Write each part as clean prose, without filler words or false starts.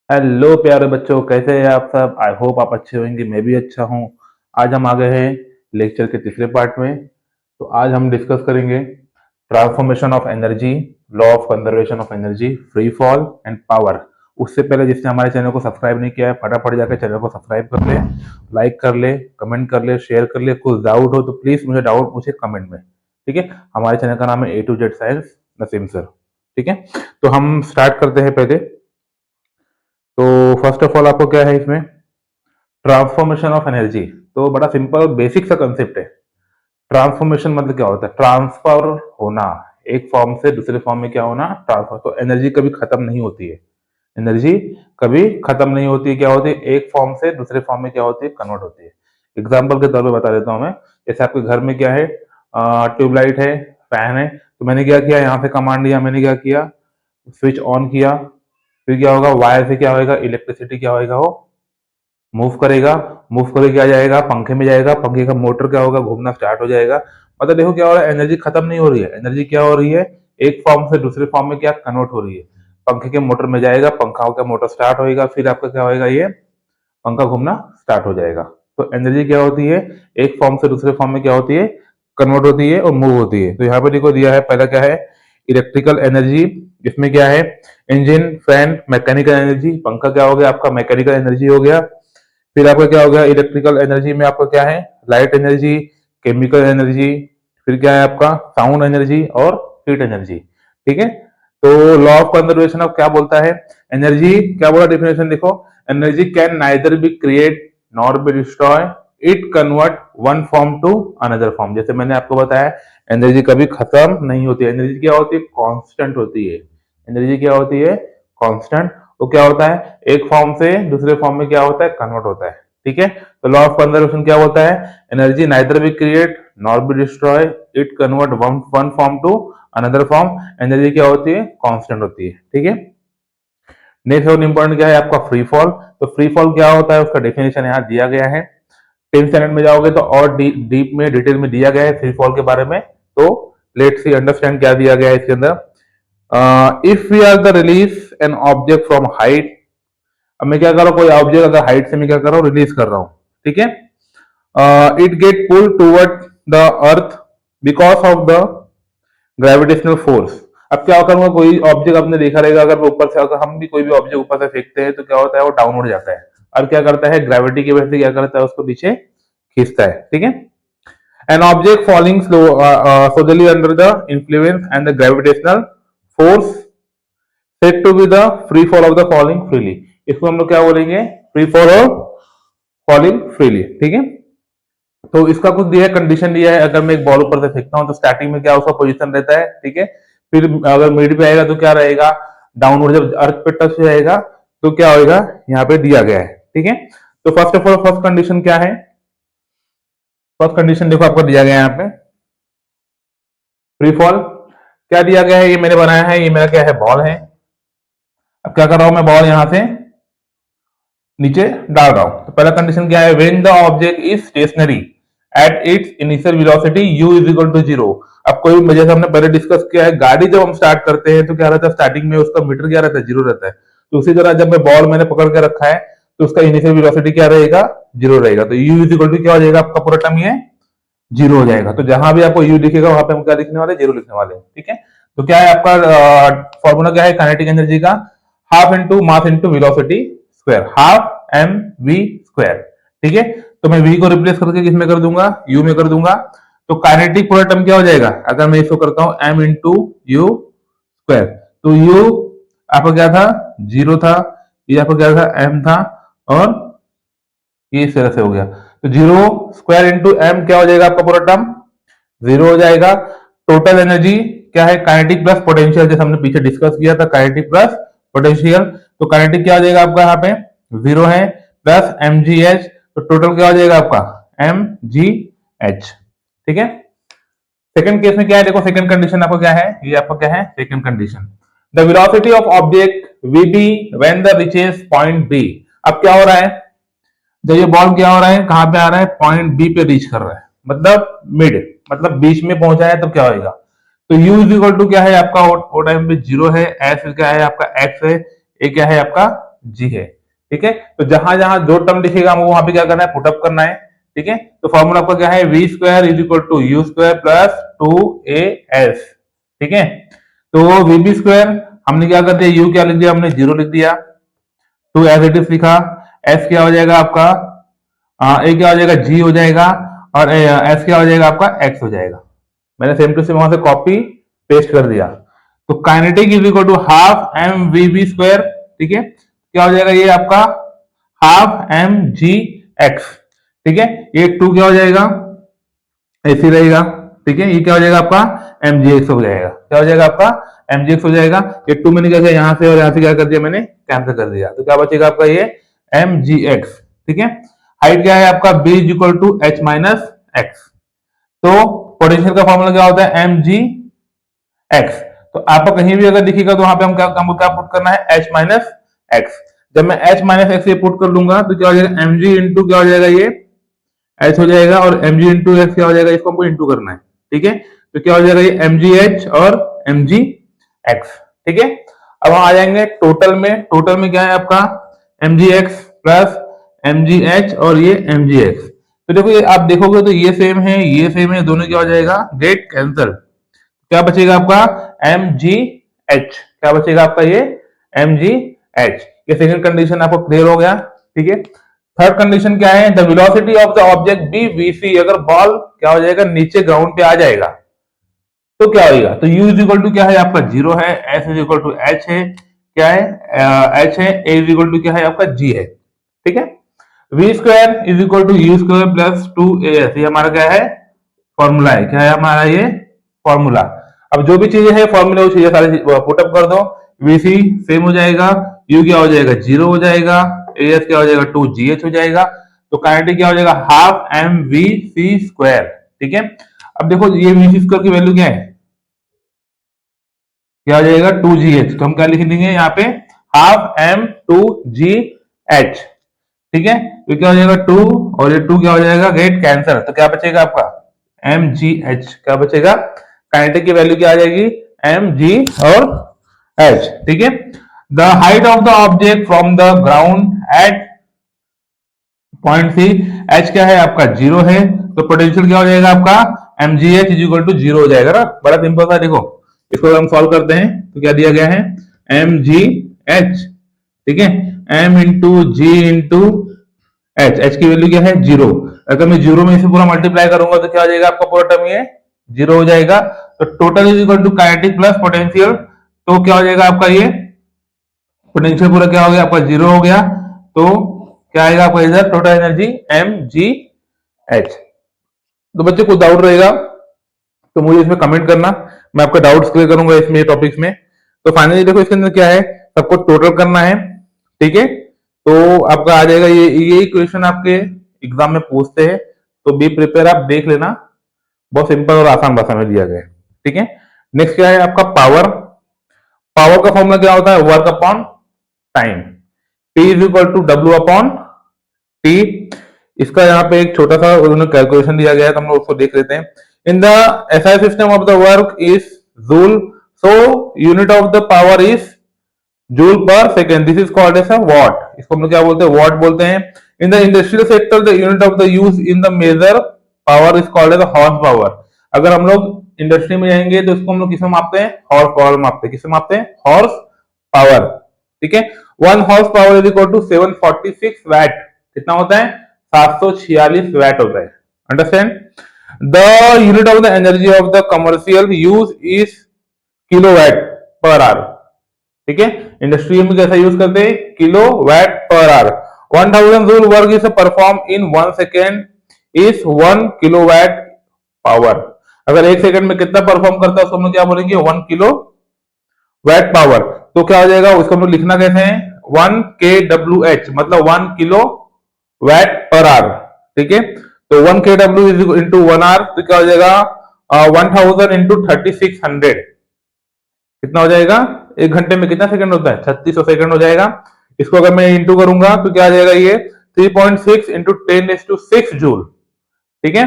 Hello प्यारे बच्चों, कैसे हैं आप सब। आई होप आप अच्छे होंगे, मैं भी अच्छा हूँ। आज हम आ गए हैं लेक्चर के तीसरे पार्ट में। तो आज हम डिस्कस करेंगे transformation of energy, law of conservation of energy, free fall and power. उससे पहले जिसने हमारे चैनल को सब्सक्राइब नहीं किया है, फटाफट जाकर चैनल को सब्सक्राइब कर ले, लाइक कर ले, कमेंट कर ले, शेयर कर ले। कुछ डाउट हो तो प्लीज मुझे डाउट पूछे कमेंट में, ठीक है। हमारे चैनल का नाम है A to Z science Naseem sir, ठीक है। तो हम स्टार्ट करते हैं पहले। तो फर्स्ट ऑफ ऑल आपको क्या है इसमें, ट्रांसफॉर्मेशन ऑफ एनर्जी। तो बड़ा सिंपल बेसिक सा कंसेप्ट है। ट्रांसफॉर्मेशन मतलब क्या होता है, ट्रांसफर होना, एक फॉर्म से दूसरे फॉर्म में क्या होना, ट्रांसफर। तो एनर्जी कभी खत्म नहीं होती है, एनर्जी कभी खत्म नहीं होती है। क्या होती है, एक फॉर्म से दूसरे फॉर्म में क्या होती है, कन्वर्ट होती है। एग्जाम्पल के तौर पर बता देता हूं मैं। जैसे आपके घर में क्या है, ट्यूबलाइट है, फैन है। तो मैंने क्या किया, यहाँ से कमांड दिया, मैंने क्या किया, स्विच ऑन किया। फिर क्या होगा, वायर से क्या होगा, इलेक्ट्रिसिटी क्या होगा, वो मूव करेगा। मूव करके क्या जाएगा, पंखे में जाएगा। पंखे का मोटर क्या होगा, घूमना स्टार्ट हो जाएगा। मतलब देखो क्या हो रहा है, एनर्जी खत्म नहीं हो रही है। एनर्जी क्या हो रही है, एक फॉर्म से दूसरे फॉर्म में क्या कन्वर्ट हो रही है। पंखे के मोटर में जाएगा, पंखा का मोटर स्टार्ट होएगा, फिर आपका क्या होएगा, ये पंखा घूमना स्टार्ट हो जाएगा। तो एनर्जी क्या होती है, एक फॉर्म से दूसरे फॉर्म में क्या होती है, कन्वर्ट होती है और मूव होती है। तो यहाँ पे देखो दिया है, पहला क्या है, इलेक्ट्रिकल एनर्जी। इसमें क्या है, इंजन, फैन, मैकेनिकल एनर्जी। पंखा क्या हो गया आपका, मैकेनिकल एनर्जी हो गया। फिर आपका क्या हो गया, इलेक्ट्रिकल एनर्जी में आपका क्या है, लाइट एनर्जी, केमिकल एनर्जी। फिर क्या है आपका, साउंड एनर्जी और हीट एनर्जी, ठीक है। तो लॉ ऑफ कंजर्वेशन ऑफ क्या बोलता है, एनर्जी क्या बोला डेफिनेशन देखो, energy can neither be create nor be destroy, it convert one form to another form. जैसे मैंने आपको बताया, एनर्जी कभी खत्म नहीं होती है। एनर्जी क्या होती है, कांस्टेंट होती है। एनर्जी क्या होती है, कांस्टेंट। तो क्या होता है, एक फॉर्म से दूसरे फॉर्म में क्या होता है, कन्वर्ट होता है, ठीक है। तो लॉ ऑफ कंजर्वेशन क्या होता है, energy neither be create nor be destroy, it convert one form to another form. Energy क्या होती है, कांस्टेंट होती है, ठीक है। नेक्स्ट और इंपॉर्टेंट क्या है आपका, फ्री फॉल। तो फ्री फॉल क्या होता है, उसका डेफिनेशन यहाँ दिया गया है। 10th स्टैंडर्ड में जाओगे तो और डीप में डिटेल में दिया गया है फ्री फॉल के बारे में। तो लेट्स सी अंडरस्टैंड क्या दिया गया है इसके अंदर। If we are the release an object from height. अब मैं क्या कर रहा हूँ, कोई ऑब्जेक्ट अगर हाइट से मैं क्या कर रहा हूँ, रिलीज कर रहा हूँ, ठीक है। It get pull toward the earth because of the gravitational force. अब क्या करूंगा, कोई ऑब्जेक्ट आपने देखा रहेगा, अगर ऊपर से, अगर हम भी कोई भी ऑब्जेक्ट ऊपर से फेंकते हैं तो क्या होता है, वो डाउनवर्ड जाता है। अब क्या करता है, ग्रेविटी की वजह से क्या करता है, उसको पीछे खींचता है, ठीक है। An object falling slowly under the influence and the gravitational force said to be the free fall of the falling freely। इसको हम लोग क्या बोलेंगे, free fall of falling freely, ठीक है। तो इसका कुछ दिया है, कंडीशन दिया है। अगर मैं एक बॉल ऊपर से फेंकता हूं तो स्टार्टिंग में क्या उसका पोजीशन रहता है, ठीक है। फिर अगर मिड पे आएगा तो क्या रहेगा, डाउनवर्ड। जब अर्थ पे टच हो जाएगा तो क्या होगा, यहाँ पे दिया गया है, ठीक है। तो first of all first condition क्या है, फर्स्ट कंडीशन देखो आपको दिया गया है यहाँ पे, फ्री फॉल। क्या दिया गया है, ये मैंने बनाया है, ये मेरा क्या है, बॉल है। अब क्या कर रहा हूं मैं, बॉल यहां से नीचे डाल रहा हूं। तो पहला कंडीशन क्या है, when the object is stationary at its initial velocity u is equal to 0। अब कोई, जैसे हमने पहले डिस्कस किया है, गाड़ी जब हम स्टार्ट करते हैं तो क्या रहता है, स्टार्टिंग में उसका मीटर क्या रहता है, 0 रहता है। तो उसी तरह जब मैं बॉल मैंने पकड़ के रखा है तो उसका इनिशियल वेलोसिटी क्या रहेगा, 0 रहेगा। तो u इज इक्वल टू क्या हो जाएगा, आपका पूरा टर्म ये 0 हो जाएगा। तो जहां भी आपको u दिखेगा वहां पे हम क्या लिखने वाले, 0 लिखने वाले, ठीक है। तो क्या है आपका फॉर्मूला, क्या है काइनेटिक एनर्जी का, half into mass into velocity square, half M V square, ठीक है। तो मैं v को रिप्लेस करके किसमें कर दूंगा, u में कर दूंगा। तो काइनेटिक पूरा टर्म क्या हो जाएगा, अगर मैं इसको करता हूं m इंटू यू स्क्वायर। तो u आपका क्या था, 0 था, ये आपका क्या था, m था, और ये इस तरह से हो गया। तो 0 स्क्वायर इंटू m क्या हो जाएगा, आपका पूरा टर्म 0 हो जाएगा। टोटल एनर्जी क्या है, काइनेटिक प्लस पोटेंशियल, जैसे हमने पीछे डिस्कस किया था, काइनेटिक प्लस पोटेंशियल। तो काइनेटिक क्या हो जाएगा आपका, यहाँ पे 0 है, प्लस mgh। तो टोटल क्या हो जाएगा आपका, mgh, ठीक है। सेकंड केस में क्या है, देखो सेकंड कंडीशन आपको क्या है, ये आपको क्या है, second condition, the velocity of object vb when the reaches point b। अब क्या हो रहा है, जब ये बॉल क्या हो रहा है, कहां पे आ रहा है, पॉइंट बी पे रीच कर रहा है, मतलब मिड, मतलब बीच में पहुंचा है, तो क्या होगा, तो u इज इक्वल टू क्या है आपका, वो टाइम पे जीरो है, एस क्या है आपका एक्स है, ए क्या है आपका जी है। ठीक है, तो जहां जहां जो टर्म दिखेगा हमको वहां पे क्या करना है, पुटअप करना है। ठीक है, तो फॉर्मूला आपका क्या है, V square is equal to you square plus two A S. ठीक है, तो वी बी स्क्वायर हमने क्या कर दिया, यू क्या लिख दिया हमने, जीरो लिख दिया, टू एज इट इज लिखा, एस क्या हो जाएगा आपका, ए क्या हो जाएगा जी हो जाएगा, और एस क्या हो जाएगा आपका एक्स हो जाएगा। मैंने सेम टू सेम वहां से कॉपी पेस्ट कर दिया। तो kinetic is equal to half M V B square. ठीक है, क्या हो जाएगा ये आपका हाफ एम जी एक्स। ठीक है, ये टू क्या हो जाएगा, ऐसे रहेगा। ठीक है, ये क्या हो जाएगा आपका एम जी एक्स हो जाएगा, क्या हो जाएगा आपका एम जी एक्स हो जाएगा। ये टू मैंने क्या किया, यहाँ से और यहाँ से क्या कर दिया मैंने, कैंसिल कर दिया, तो क्या बचेगा आपका ये एम जी एक्स। ठीक है, हाइट क्या है आपका, B is equal to H minus X. तो पोटेंशियल का फॉर्मूला क्या होता है, एम जी एक्स। तो आपको कहीं भी अगर दिखेगा तो वहां पे हमको क्या पुट करना है, एच माइनस एक्स। जब मैं एच माइनस एक्स ये पुट कर लूंगा तो क्या हो जाएगा, एम जी इंटू क्या हो जाएगा, ये एच हो जाएगा, और एम जी इंटू एक्स क्या हो जाएगा, इसको हमको इंटू करना है। ठीक है, तो क्या हो जाएगा ये एम जी एच और एम जी एक्स। ठीक है, अब हम आ जाएंगे टोटल में। टोटल में क्या है आपका M G X plus M जी एच और ये एम जी एक्स। तो देखो ये आप देखोगे तो ये सेम है, ये सेम है, दोनों क्या हो जाएगा, गेट कैंसल। क्या बचेगा आपका एम जी एच, क्या बचेगा आपका ये एम जी एच। ये सेकंड कंडीशन आपको क्लियर हो गया। ठीक है, थर्ड कंडीशन क्या है, the velocity of the object be V C. अगर बॉल क्या हो जाएगा, नीचे ग्राउंड पे आ जाएगा तो क्या होगा, तो u इज इक्वल टू क्या है आपका जीरो है, s is equal to h है, क्या है h है, a इज इक्वल टू क्या है आपका g है। ठीक है, v square is equal to you square plus two A s, ये हमारा क्या है फॉर्मूला है, क्या है हमारा ये फॉर्मूला। अब जो भी चीजें है फॉर्मूला वो चीजें सारी पुटअप कर दो, vc सेम हो जाएगा, u क्या हो जाएगा जीरो हो जाएगा, as क्या हो जाएगा टू जी एच हो जाएगा। तो काइनेटिक क्या हो जाएगा, half M v c square. ठीक है, अब देखो ये वी सी स्क्वायर की वैल्यू क्या है, क्या हो जाएगा टू जी एच। तो हम क्या लिख देंगे यहाँ पे, half m two g h. ठीक है, तो क्या हो जाएगा टू, और ये टू क्या हो जाएगा, गेट कैंसर। तो क्या बचेगा आपका एम जी एच, क्या बचेगा, काइनेटिक की वैल्यू क्या आ जाएगी, एम जी और एच। ठीक है, the height of the object from the ground at point c, h क्या है आपका जीरो है, तो पोटेंशियल क्या हो जाएगा आपका M G h is equal to zero हो जाएगा ना। बड़ा सिंपल था, देखो इसको हम सॉल्व करते हैं तो क्या दिया गया है, एम जी एच। ठीक है, एम इंटू जी इंटू एच, एच की वैल्यू क्या है जीरो। अगर मैं जीरो में इसे पूरा मल्टीप्लाई करूंगा तो क्या हो जाएगा आपका पूरा टर्म ये जीरो हो जाएगा। तो total is equal to kinetic plus potential, तो क्या हो जाएगा आपका ये पोटेंशियल पूरा क्या हो गया आपका जीरो हो गया। तो क्या आएगा आपका इधर टोटल एनर्जी एम जी एच। तो बच्चे को डाउट रहेगा तो मुझे इसमें कमेंट करना, मैं आपका डाउट्स क्लियर करूंगा इसमें टॉपिक्स में। तो फाइनली देखो इसके अंदर क्या है, सबको टोटल करना है। ठीक है, तो आपका आ जाएगा ये क्वेश्चन आपके एग्जाम में पूछते हैं, तो बी प्रिपेयर, आप देख लेना, बहुत सिंपल और आसान भाषा में दिया गया है। ठीक है, नेक्स्ट क्या है आपका पावर। पावर का फॉर्मूला क्या होता है, work upon time, P is equal to डब्ल्यू अपॉन टी। इसका यहाँ पे एक छोटा सा उन्होंने कैलकुलेशन दिया गया है, तो हम लोग उसको देख लेते हैं। In the SI system of the work is joule, so unit of the power is joule per second, this is called as a watt. इसको हम लोग क्या बोलते हैं, वॉट बोलते हैं। In the industrial sector the unit of the use in the major power is called as horse power. अगर हम लोग इंडस्ट्री में जाएंगे तो इसको हम लोग किसमें मापते हैं, हॉर्स पावर मापते हैं, किसमें मापते हैं, हॉर्स पावर। ठीक है, one horse power is equal to 746 watt, कितना होता है 746 वैट होता है। Understand, the unit of the energy of the commercial use is kilowatt per hour. ठीक है, इंडस्ट्री में कैसा यूज करते हैं, kilowatt per hour. 1000 joule work is perform in 1 second is 1 kilowatt power. अगर एक सेकंड में कितना परफॉर्म करता है उसको हम क्या बोलेंगे, 1 किलो वैट पावर। तो क्या हो जाएगा, उसको हम लिखना कैसे है, 1 के डब्ल्यू एच, मतलब 1 किलो वैट पर आवर। ठीक है, तो 1 के डब्ल्यू इज इंटू 1 आवर, तो क्या हो जाएगा 1000 इंटू 3600, कितना हो जाएगा, एक घंटे में कितना सेकंड होता है, 3600 सेकंड हो जाएगा। इसको अगर मैं इंटू करूंगा तो क्या आ जाएगा, ये 3.6 इंटू 10⁶ जूल। ठीक है,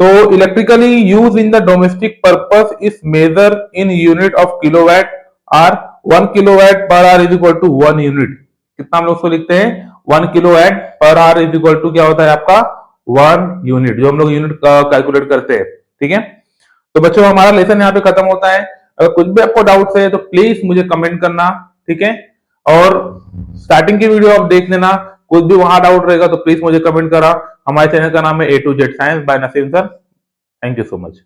तो electrically use in the domestic purpose is major in unit of kilowatt or 1 kilowatt per hour is equal to 1 unit. कितना हम लोग उसको लिखते हैं 1 kilowatt per hour is equal to क्या होता है आपका 1 यूनिट, जो हम लोग यूनिट कैलकुलेट करते हैं। ठीक है, तो बच्चों हमारा लेसन यहाँ पे खत्म होता है। अगर कुछ भी आपको डाउट है तो प्लीज मुझे कमेंट करना। ठीक है, और स्टार्टिंग की वीडियो आप देख लेना, कुछ भी वहां डाउट रहेगा तो प्लीज मुझे कमेंट करा। हमारे चैनल का नाम है A to Z science by Naseem sir. Thank you so much.